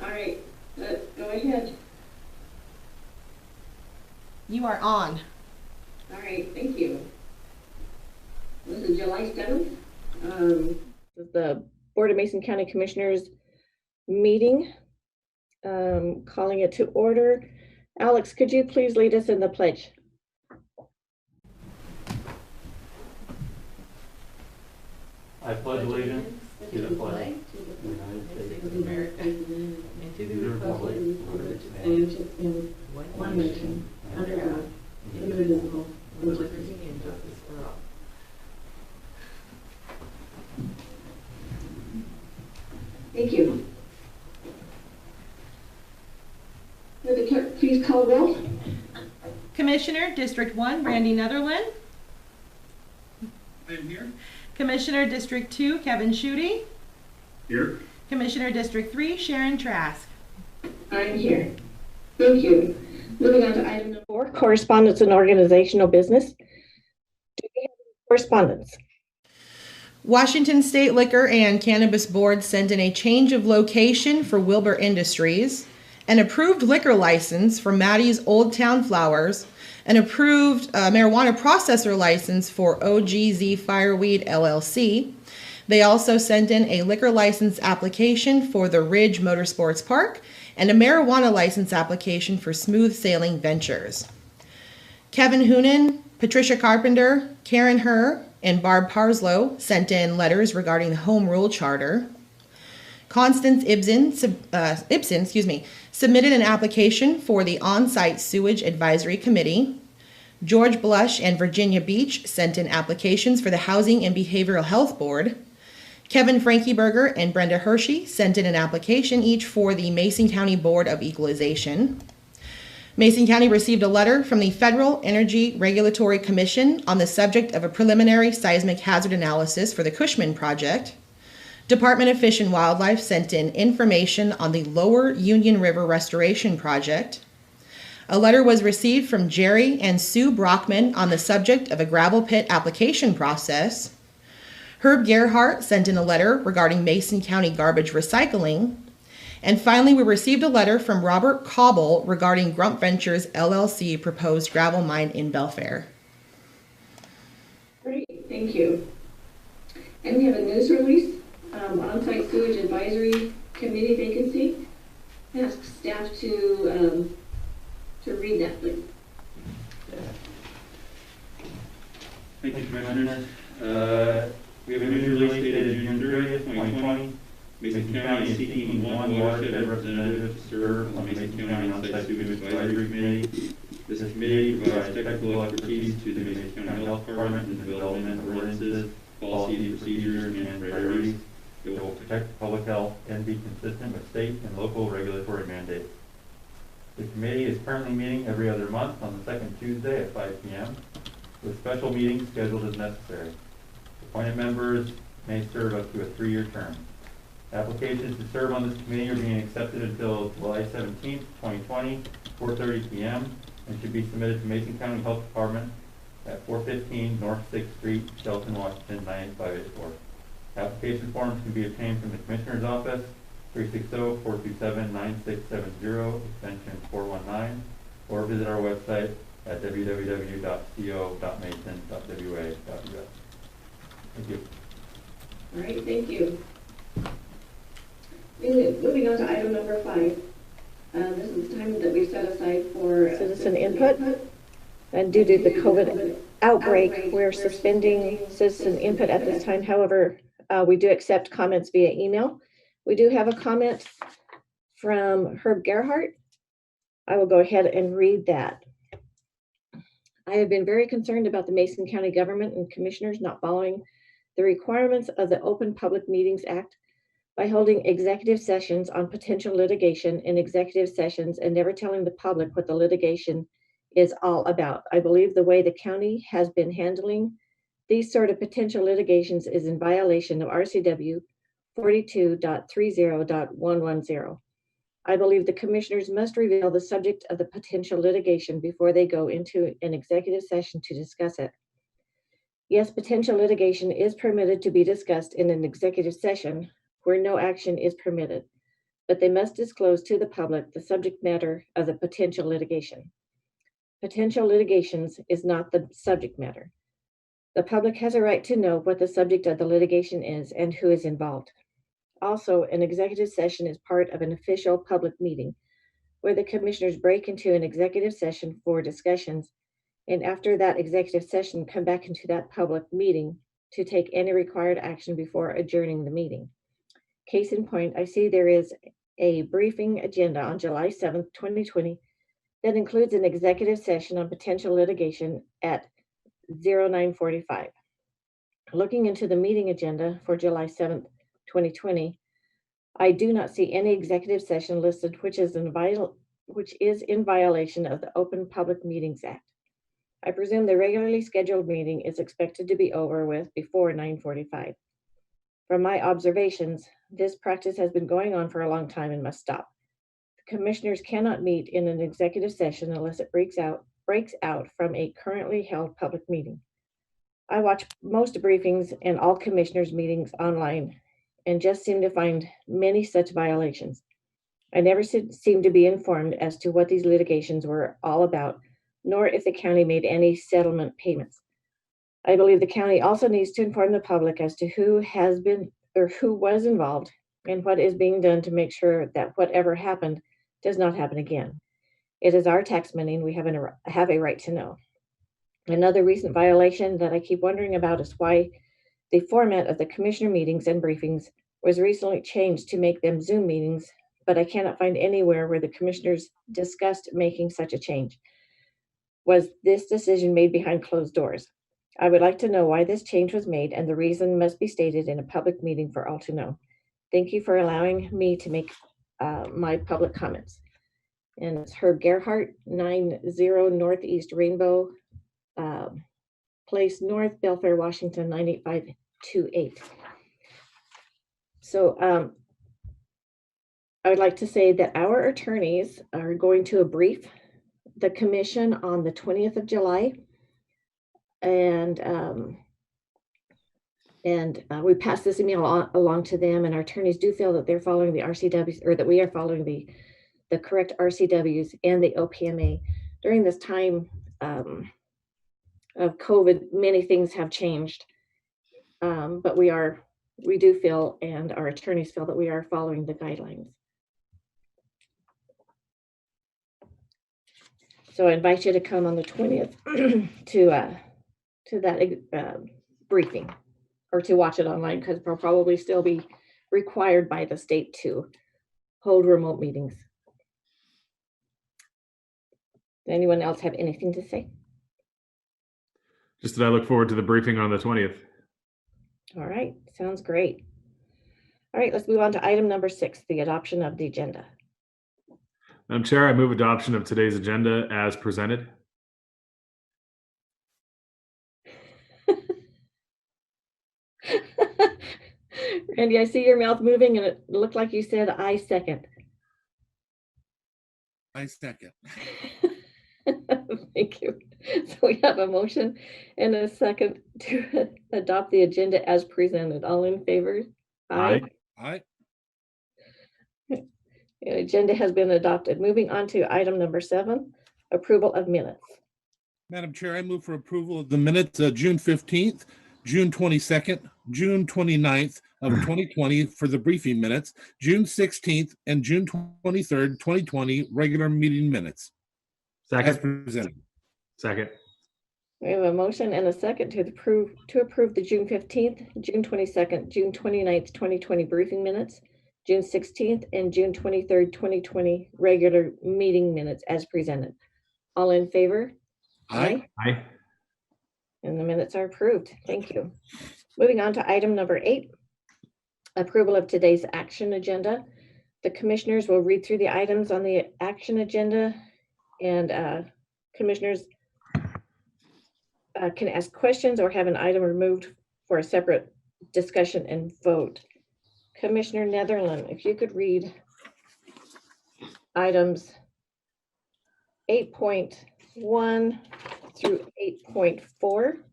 All right, go ahead. You are on. All right, thank you. This is July 7th. The Board of Mason County Commissioners meeting, calling it to order. Alex, could you please lead us in the pledge? I pledge allegiance to the flag of the United States of America and to the republic for which it stands, one nation, under God, indivisible, with liberty and justice for all. Thank you. Would the clerk please call roll? Commissioner, District 1, Brandy Netherland. I'm here. Commissioner, District 2, Kevin Schutte. Here. Commissioner, District 3, Sharon Trask. I'm here. Thank you. Moving on to item number 4, correspondence and organizational business. Do we have any correspondence? Washington State Liquor and Cannabis Board sent in a change of location for Wilbur Industries, an approved liquor license for Maddie's Old Town Flowers, an approved marijuana processor license for OGZ Fireweed LLC. They also sent in a liquor license application for the Ridge Motorsports Park and a marijuana license application for Smooth Sailing Ventures. Kevin Hoonan, Patricia Carpenter, Karen Herr, and Barb Parslow sent in letters regarding the Home Rule Charter. Constance Ibsen submitted an application for the On-Site Sewage Advisory Committee. George Blush and Virginia Beach sent in applications for the Housing and Behavioral Health Board. Kevin Frankieberger and Brenda Hershey sent in an application each for the Mason County Board of Equalization. Mason County received a letter from the Federal Energy Regulatory Commission on the subject of a preliminary seismic hazard analysis for the Cushman project. Department of Fish and Wildlife sent in information on the Lower Union River Restoration Project. A letter was received from Jerry and Sue Brockman on the subject of a gravel pit application process. Herb Gerhardt sent in a letter regarding Mason County garbage recycling. And finally, we received a letter from Robert Cobble regarding Grump Ventures LLC proposed gravel mine in Belfair. Great, thank you. And we have a news release, on-site sewage advisory committee vacancy. Ask staff to read that, please. Thank you, Commissioners. We have a news release dated June 30th, 2020. Mason County is seeking one watershed representative to serve on Mason County On-Site Sewage Advisory Committee. This committee provides technical expertise to the Mason County Health Department in the development of ordinances, policies, procedures, and priorities. It will protect public health and be consistent with state and local regulatory mandates. The committee is currently meeting every other month on the second Tuesday at 5 p.m. with special meetings scheduled as necessary. Appointed members may serve up to a 3-year term. Applications to serve on this committee are being accepted until July 17, 2020, 4:30 p.m. and should be submitted to Mason County Health Department at 415 North 6th Street, Shelton, Washington, 98584. Application forms can be obtained from the Commissioner's Office, 360-427-9670, extension 419, or visit our website at www.co.mason.wa.us. Thank you. All right, thank you. Moving on to item number 5. This is the time that we set aside for citizen input. And due to the COVID outbreak, we're suspending citizen input at this time. However, we do accept comments via email. We do have a comment from Herb Gerhardt. I will go ahead and read that. I have been very concerned about the Mason County government and commissioners not following the requirements of the Open Public Meetings Act by holding executive sessions on potential litigation in executive sessions and never telling the public what the litigation is all about. I believe the way the county has been handling these sort of potential litigations is in violation of RCW 42.30.110. I believe the commissioners must reveal the subject of the potential litigation before they go into an executive session to discuss it. Yes, potential litigation is permitted to be discussed in an executive session where no action is permitted. but they must disclose to the public the subject matter of the potential litigation. Potential litigations is not the subject matter. The public has a right to know what the subject of the litigation is and who is involved. Also, an executive session is part of an official public meeting where the commissioners break into an executive session for discussions, and after that executive session, come back into that public meeting to take any required action before adjourning the meeting. Case in point, I see there is a briefing agenda on July 7th, 2020 that includes an executive session on potential litigation at 09:45. Looking into the meeting agenda for July 7th, 2020, I do not see any executive session listed, which is in violation of the Open Public Meetings Act. I presume the regularly scheduled meeting is expected to be over with before 9:45. From my observations, this practice has been going on for a long time and must stop. The commissioners cannot meet in an executive session unless it breaks out from a currently held public meeting. I watch most briefings and all commissioners' meetings online and just seem to find many such violations. I never seem to be informed as to what these litigations were all about, nor if the county made any settlement payments. I believe the county also needs to inform the public as to who has been or who was involved and what is being done to make sure that whatever happened does not happen again. It is our tax money and we have a right to know. Another recent violation that I keep wondering about is why the format of the commissioner meetings and briefings was recently changed to make them Zoom meetings, but I cannot find anywhere where the commissioners discussed making such a change. Was this decision made behind closed doors? I would like to know why this change was made, and the reason must be stated in a public meeting for all to know. Thank you for allowing me to make my public comments. And it's Herb Gerhart, 90 Northeast Rainbow Place North, Belfair, Washington, 98528. So I would like to say that our attorneys are going to brief the commission on the 20th of July. And we passed this email along to them, and our attorneys do feel that they're following the RCWs, or that we are following the correct RCWs and the OPMA. During this time of COVID, many things have changed, but we do feel, and our attorneys feel, that we are following the guidelines. So I invite you to come on the 20th to that briefing, or to watch it online, because we'll probably still be required by the state to hold remote meetings. Does anyone else have anything to say? Just that I look forward to the briefing on the 20th. All right, sounds great. All right, let's move on to item number 6, the adoption of the agenda. Madam Chair, I move adoption of today's agenda as presented. Randy, I see your mouth moving, and it looked like you said, "I second." I second. Thank you. So we have a motion and a second to adopt the agenda as presented. All in favor? Aye. Aye. The agenda has been adopted. Moving on to item number 7, approval of minutes. Madam Chair, I move for approval of the minutes June 15th, June 22nd, June 29th of 2020 for the briefing minutes, June 16th and June 23rd, 2020 regular meeting minutes. As Second. presented. Second. We have a motion and a second to approve the June 15th, June 22nd, June 29th, 2020 briefing minutes, June 16th and June 23rd, 2020 regular meeting minutes as presented. All in favor? Aye. Aye. And the minutes are approved. Thank you. Moving on to item number 8, approval of today's action agenda. The commissioners will read through the items on the action agenda, and commissioners can ask questions or have an item removed for a separate discussion and vote. Commissioner Netherland, if you could read items 8.1 through 8.4.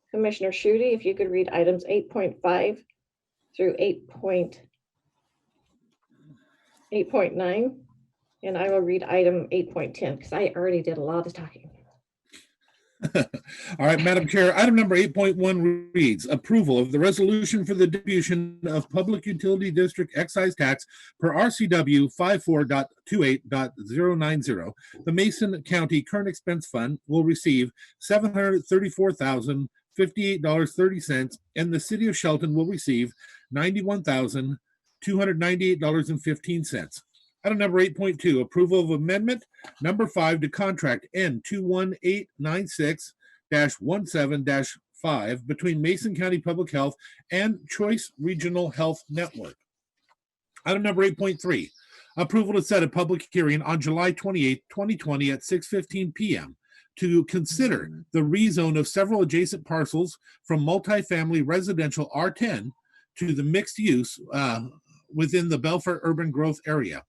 Commissioner Schutte, if you could read items 8.5 through 8.8. 8.9, and I will read item 8.10 because I already did a lot of talking. All right, Madam Chair, item number 8.1 reads approval of the resolution for the distribution of public utility district excise tax per RCW 54.28.090. The Mason County Current Expense Fund will receive $734,058.30, and the City of Shelton will receive $91,298.15. Item number 8.2, approval of amendment number 5 to contract N21896-17-5 between Mason County Public Health and Choice Regional Health Network. Item number 8.3, approval to set a public hearing on July 28, 2020 at 6:15 p.m. to consider the rezone of several adjacent parcels from multifamily residential R10 to the mixed use within the Belfair Urban Growth Area.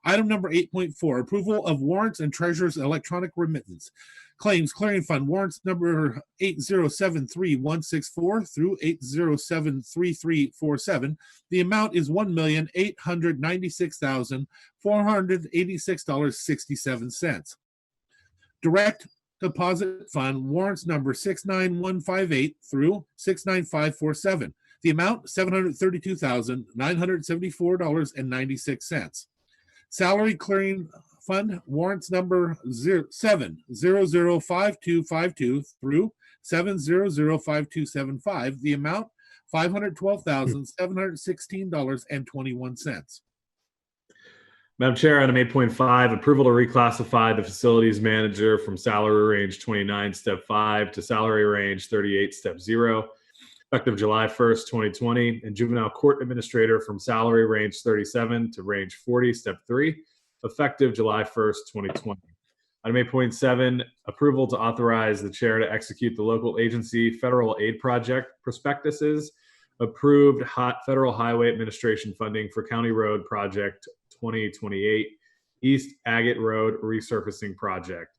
Item number 8.4, approval of warrants and treasurer's electronic remittance. Claims Clearing Fund warrants number 8073164 through 8073347. The amount is $1,896,486.67. Direct Deposit Fund warrants number 69158 through 69547. The amount $732,974.96. Salary Clearing Fund warrants number 7005252 through 7005275. The amount $512,716.21. Madam Chair, item 8.5, approval to reclassify the facilities manager from salary range 29, step 5 to salary range 38, step 0, effective July 1st, 2020, and juvenile court administrator from salary range 37 to range 40, step 3, effective July 1st, 2020. Item 8.7, approval to authorize the chair to execute the local agency federal aid project prospectuses, approved Federal Highway Administration funding for County Road Project 2028, East Agate Road Resurfacing Project.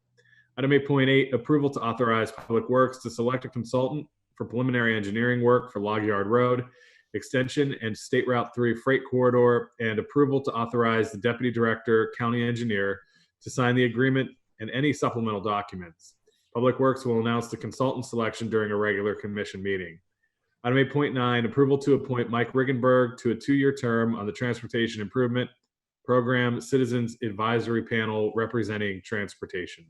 Item 8.8, approval to authorize Public Works to select a consultant for preliminary engineering work for Log Yard Road extension and State Route 3 freight corridor, and approval to authorize the Deputy Director, County Engineer, to sign the agreement and any supplemental documents. Public Works will announce the consultant selection during a regular commission meeting. Item 8.9, approval to appoint Mike Riggenberg to a 2-year term on the Transportation Improvement Program Citizens Advisory Panel representing transportation.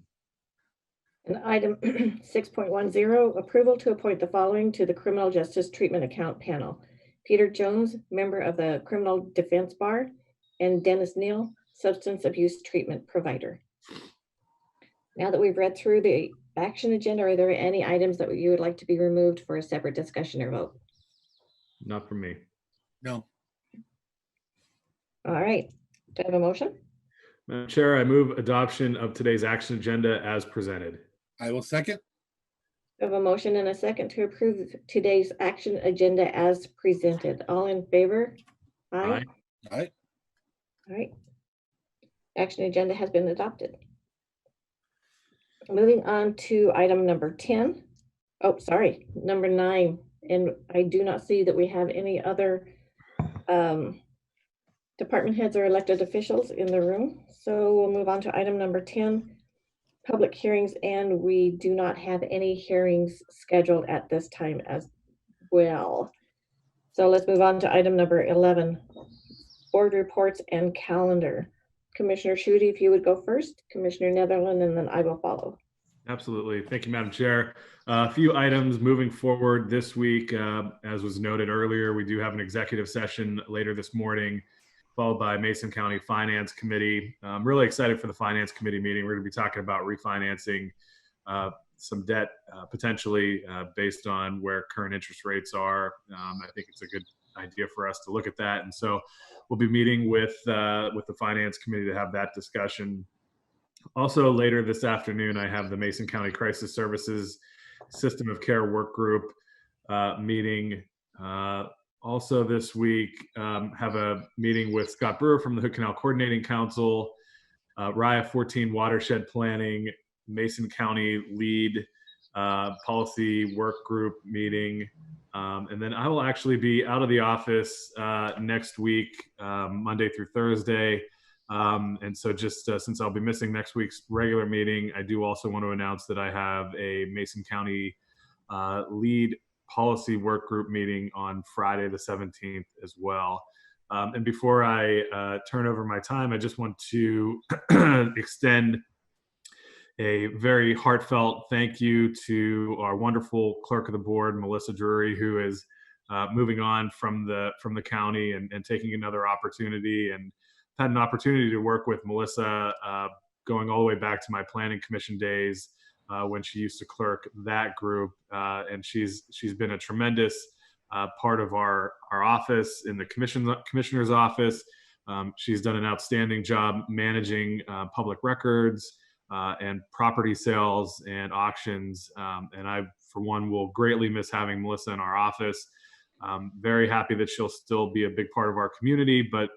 And item 6.10, approval to appoint the following to the Criminal Justice Treatment Account Panel. Peter Jones, member of the Criminal Defense Bar, and Dennis Neal, Substance Abuse Treatment Provider. Now that we've read through the action agenda, are there any items that you would like to be removed for a separate discussion or vote? Not for me. No. All right, do I have a motion? Madam Chair, I move adoption of today's action agenda as presented. I will second. I have a motion and a second to approve today's action agenda as presented. All in favor? Aye. Aye. All right. Action agenda has been adopted. Moving on to item number 10. Oh, sorry, number 9. And I do not see that we have any other department heads or elected officials in the room. So we'll move on to item number 10, public hearings, and we do not have any hearings scheduled at this time as well. So let's move on to item number 11, board reports and calendar. Commissioner Schutte, if you would go first, Commissioner Netherland, and then I will follow. Absolutely. Thank you, Madam Chair. A few items moving forward this week. As was noted earlier, we do have an executive session later this morning, followed by Mason County Finance Committee. I'm really excited for the Finance Committee meeting. We're going to be talking about refinancing some debt potentially based on where current interest rates are. I think it's a good idea for us to look at that. And so we'll be meeting with the Finance Committee to have that discussion. Also later this afternoon, I have the Mason County Crisis Services System of Care Work Group meeting. Also this week, have a meeting with Scott Brewer from the Hood Canal Coordinating Council, RIA 14 Watershed Planning, Mason County Lead Policy Work Group meeting. And then I will actually be out of the office next week, Monday through Thursday. And so just since I'll be missing next week's regular meeting, I do also want to announce that I have a Mason County lead policy work group meeting on Friday the 17th as well. And before I turn over my time, I just want to extend a very heartfelt thank you to our wonderful clerk of the board, Melissa Drury, who is moving on from the county and taking another opportunity. And had an opportunity to work with Melissa going all the way back to my planning commission days when she used to clerk that group. And she's been a tremendous part of our office in the commissioner's office. She's done an outstanding job managing public records and property sales and auctions. And I, for one, will greatly miss having Melissa in our office. Very happy that she'll still be a big part of our community, but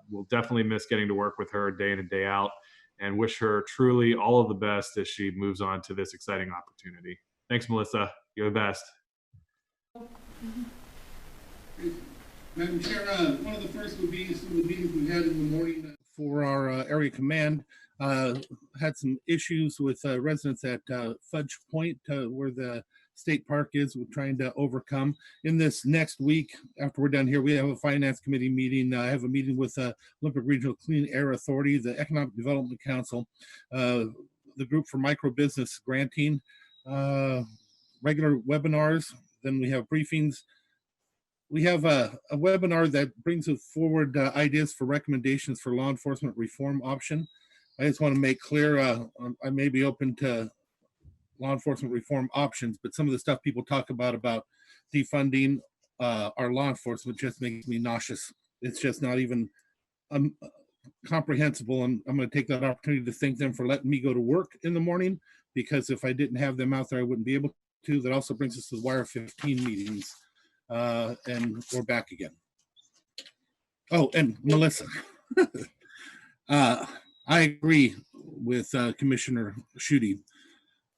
we'll definitely miss getting to work with her day in and day out, and wish her truly all of the best as she moves on to this exciting opportunity. Thanks, Melissa. You're the best. Madam Chair, one of the first would be some of the meetings we had in the morning for our area command. Had some issues with residents at Fudge Point, where the state park is. We're trying to overcome. In this next week, after we're done here, we have a finance committee meeting. I have a meeting with Olympic Regional Clean Air Authority, the Economic Development Council, the group for micro business granting, regular webinars. Then we have briefings. We have a webinar that brings us forward ideas for recommendations for law enforcement reform option. I just want to make clear, I may be open to law enforcement reform options, but some of the stuff people talk about defunding our law enforcement just makes me nauseous. It's just not even comprehensible. And I'm going to take that opportunity to thank them for letting me go to work in the morning, because if I didn't have them out there, I wouldn't be able to. That also brings us to the Wire 15 meetings. And we're back again. Oh, and Melissa, I agree with Commissioner Schutte.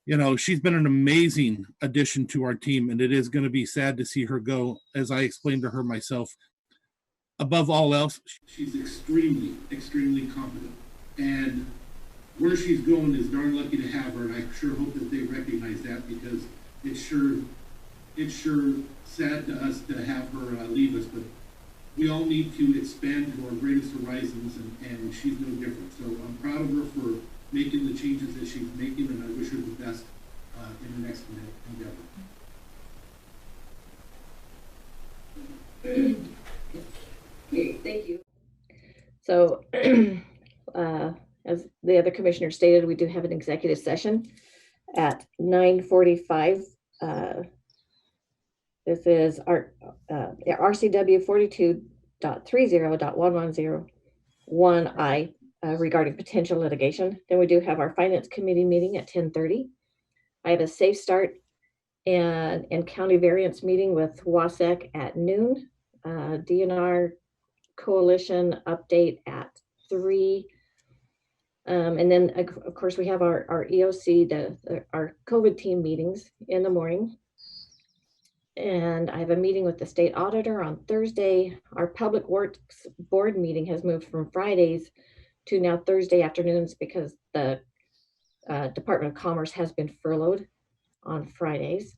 You know, she's been an amazing addition to our team, and it is going to be sad to see her go. As I explained to her myself, above all else, she's extremely, extremely competent. And where she's going is darn lucky to have her, and I sure hope that they recognize that, because it's sure sad to us to have her leave us, but we all need to expand to our greatest horizons, and she's no different. So I'm proud of her for making the changes that she's making, and I wish her the best in the next endeavor. Okay, thank you. So as the other commissioner stated, we do have an executive session at 9:45. This is our RCW 42.30.110(1)I regarding potential litigation. Then we do have our finance committee meeting at 10:30. I have a safe start and county variance meeting with WASEC at noon. DNR coalition update at 3. And then of course we have our EOC, our COVID team meetings in the morning. And I have a meeting with the state auditor on Thursday. Our public works board meeting has moved from Fridays to now Thursday afternoons because the Department of Commerce has been furloughed on Fridays.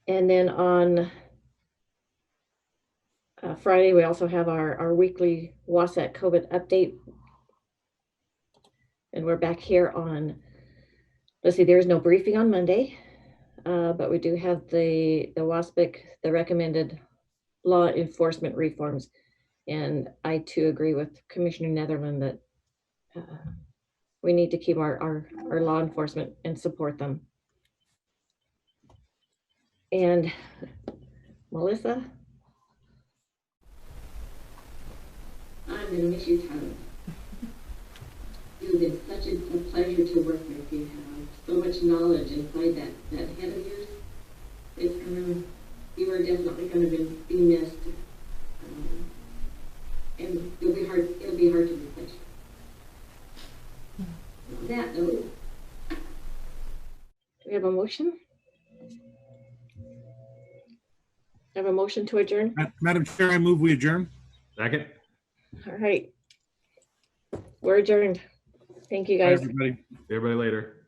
And then on Friday, we also have our weekly WASEC COVID update. And we're back here on, let's see, there's no briefing on Monday. But we do have the WASPIC, the recommended law enforcement reforms. And I too agree with Commissioner Netherland that we need to keep our law enforcement and support them. And Melissa? I'm going to miss you, Tyler. You've been such a pleasure to work with. You have so much knowledge inside that head of yours. You are definitely going to be missed, and it'll be hard to replace you. On that note, Do we have a motion? Have a motion to adjourn? Madam Chair, I move we adjourn. Second. All right. We're adjourned. Thank you, Bye, guys. everybody. See everybody later.